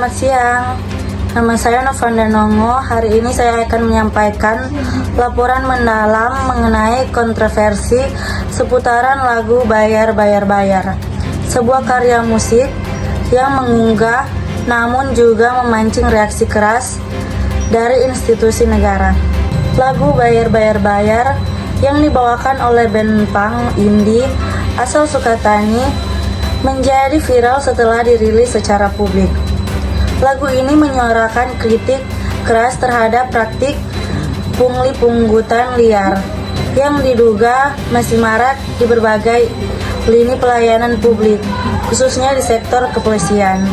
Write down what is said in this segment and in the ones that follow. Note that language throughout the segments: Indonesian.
Selamat siang, nama saya Novanda Nongo. Hari ini saya akan menyampaikan laporan mendalam mengenai kontroversi seputaran lagu Bayar Bayar Bayar, sebuah karya musik yang mengunggah namun juga memancing reaksi keras dari institusi negara. Lagu Bayar Bayar Bayar yang dibawakan oleh band punk indie asal Sukatani menjadi viral setelah dirilis secara publik. Lagu ini menyuarakan kritik keras terhadap praktik pungli pungutan liar yang diduga masih marak di berbagai lini pelayanan publik, khususnya di sektor kepolisian.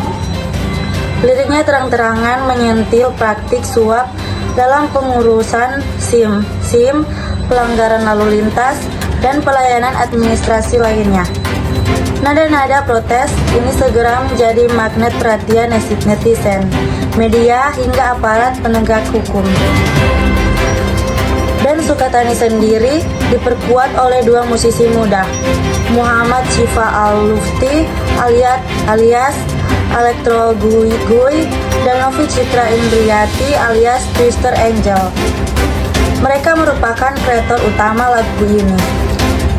Liriknya terang-terangan menyentil praktik suap dalam pengurusan SIM, pelanggaran lalu lintas, dan pelayanan administrasi lainnya. Nada-nada protes ini segera menjadi magnet perhatian netizen, media, hingga aparat penegak hukum. Dan Sukatani sendiri diperkuat oleh dua musisi muda, Muhammad Syifa Al-Lufti alias Elektro Guy dan Novi Citra Indriati alias Twister Angel. Mereka merupakan kreator utama lagu ini.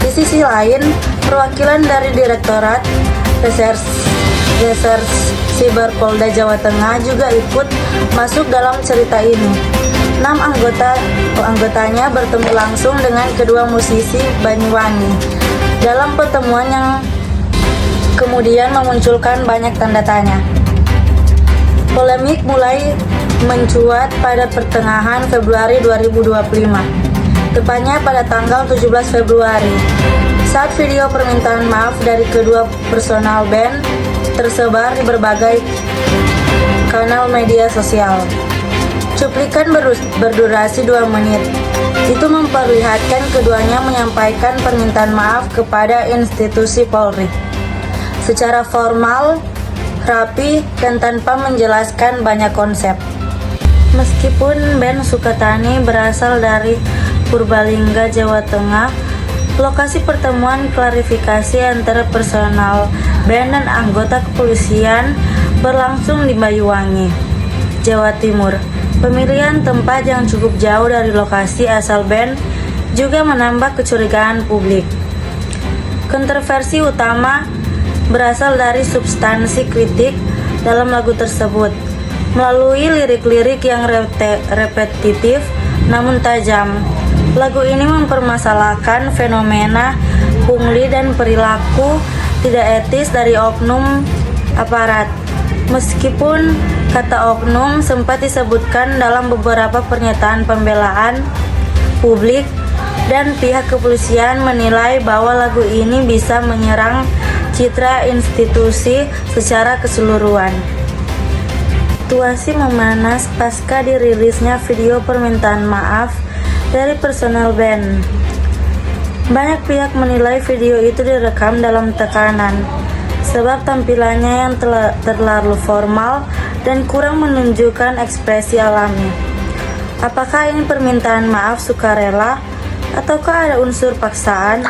Di sisi lain, perwakilan dari Direktorat Reserse Siber Polda Jawa Tengah juga ikut masuk dalam cerita ini. 6 anggotanya bertemu langsung dengan kedua musisi Banyuwangi dalam pertemuan yang kemudian memunculkan banyak tanda tanya. Polemik mulai mencuat pada pertengahan Februari 2025. Tepatnya pada tanggal 17 Februari, saat video permintaan maaf dari kedua personal band tersebar di berbagai kanal media sosial. Cuplikan berdurasi 2 menit itu memperlihatkan keduanya menyampaikan permintaan maaf kepada institusi Polri secara formal, rapi, dan tanpa menjelaskan banyak konsep. Meskipun band Sukatani berasal dari Purbalingga, Jawa Tengah, lokasi pertemuan klarifikasi antara personal band dan anggota kepolisian berlangsung di Banyuwangi, Jawa Timur. Pemilihan tempat yang cukup jauh dari lokasi asal band juga menambah kecurigaan publik. Kontroversi utama berasal dari substansi kritik dalam lagu tersebut, melalui lirik-lirik yang repetitif namun tajam. Lagu ini mempermasalahkan fenomena pungli dan perilaku tidak etis dari oknum aparat. Meskipun kata oknum sempat disebutkan dalam beberapa pernyataan pembelaan publik, dan pihak kepolisian menilai bahwa lagu ini bisa menyerang citra institusi secara keseluruhan. Situasi memanas pasca dirilisnya video permintaan maaf dari personel band. Banyak pihak menilai video itu direkam dalam tekanan, sebab tampilannya yang terlalu formal dan kurang menunjukkan ekspresi alami. Apakah ini permintaan maaf sukarela ataukah ada unsur paksaan?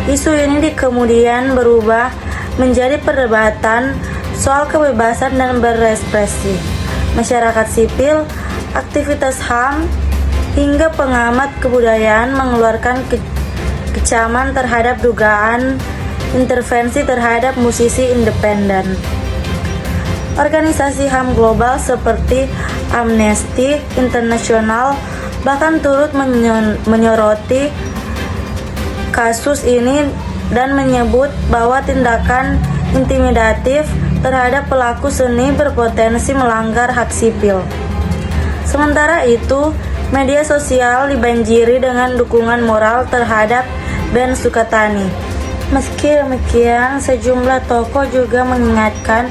Isu ini kemudian berubah menjadi perdebatan soal kebebasan dan berekspresi. Masyarakat sipil, aktivitas HAM, hingga pengamat kebudayaan mengeluarkan kecaman terhadap dugaan intervensi terhadap musisi independen. Organisasi HAM global seperti Amnesty International bahkan turut menyoroti kasus ini dan menyebut bahwa tindakan intimidatif terhadap pelaku seni berpotensi melanggar hak sipil. Sementara itu, media sosial dibanjiri dengan dukungan moral terhadap band Sukatani. Meski demikian, sejumlah tokoh juga mengingatkan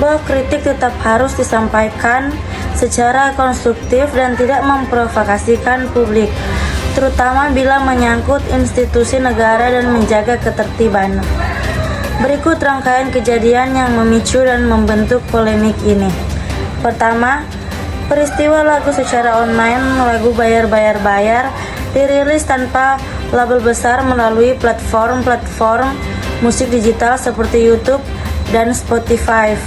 bahwa kritik tetap harus disampaikan secara konstruktif dan tidak memprovokasikan publik, terutama bila menyangkut institusi negara dan menjaga ketertiban. Berikut rangkaian kejadian yang memicu dan membentuk polemik ini. Pertama, peristiwa lagu secara online. Lagu Bayar Bayar Bayar dirilis tanpa label besar melalui platform musik digital seperti YouTube dan Spotify.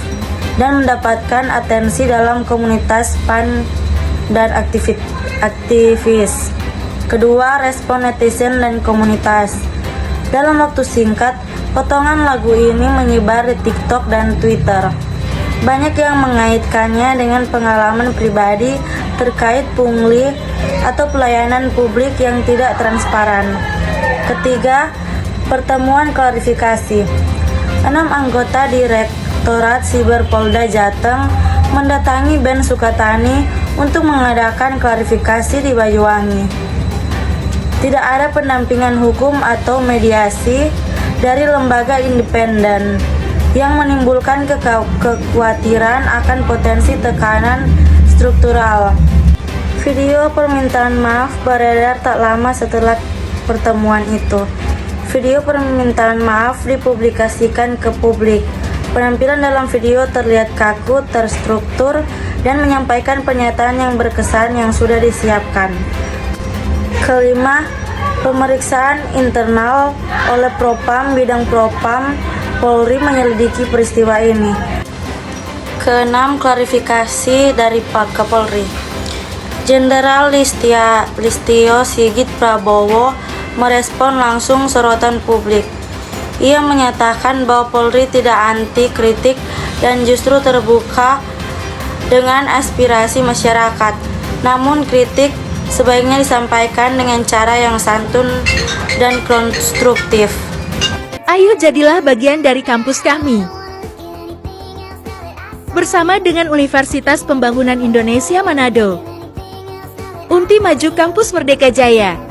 dan mendapatkan atensi dalam komunitas fan dan aktivis. Kedua, respon netizen dan komunitas. Dalam waktu singkat, potongan lagu ini menyebar di TikTok dan Twitter. Banyak yang mengaitkannya dengan pengalaman pribadi terkait pungli atau pelayanan publik yang tidak transparan. Ketiga, pertemuan klarifikasi. 6 anggota Direktorat Siber Polda Jateng mendatangi Ben Sukatani untuk mengadakan klarifikasi di Banyuwangi. Tidak ada pendampingan hukum atau mediasi dari lembaga independen yang menimbulkan kekhawatiran akan potensi tekanan struktural. Video permintaan maaf beredar tak lama setelah pertemuan itu. Video permintaan maaf dipublikasikan ke publik. Penampilan dalam video terlihat kaku, terstruktur, dan menyampaikan pernyataan yang berkesan yang sudah disiapkan. Kelima, pemeriksaan internal oleh Propam Bidang Propam Polri menyelidiki peristiwa ini. Keenam, klarifikasi dari Pak Kapolri. Jenderal Listio Sigit Prabowo merespon langsung sorotan publik. Ia menyatakan bahwa Polri tidak anti kritik dan justru terbuka dengan aspirasi masyarakat. Namun kritik sebaiknya disampaikan dengan cara yang santun dan konstruktif. Ayo jadilah bagian dari kampus kami. Bersama dengan Universitas Pembangunan Indonesia Manado. Unti Maju Kampus Merdeka Jaya.